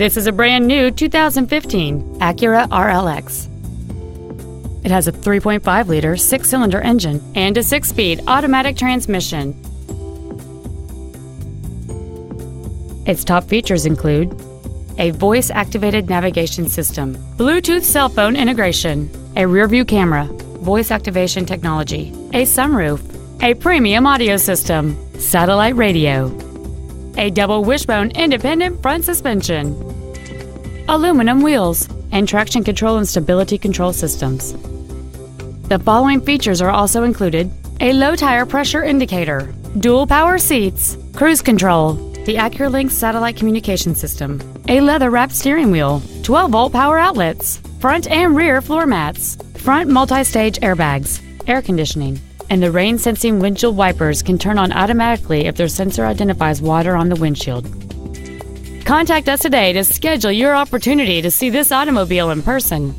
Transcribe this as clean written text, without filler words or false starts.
This is a brand new 2015 Acura RLX. It has a 3.5-liter six-cylinder engine and a 6-speed automatic transmission. Its top features include a voice-activated navigation system, Bluetooth cell phone integration, a rear-view camera, voice activation technology, a sunroof, a premium audio system, satellite radio, a double wishbone independent front suspension, aluminum wheels, and traction control and stability control systems. The following features are also included: a low tire pressure indicator, dual power seats, cruise control, the AccuLink satellite communication system, a leather-wrapped steering wheel, 12-volt power outlets, front and rear floor mats, front multi-stage airbags, air conditioning, and the rain-sensing windshield wipers can turn on automatically if their sensor identifies water on the windshield. Contact us today to schedule your opportunity to see this automobile in person.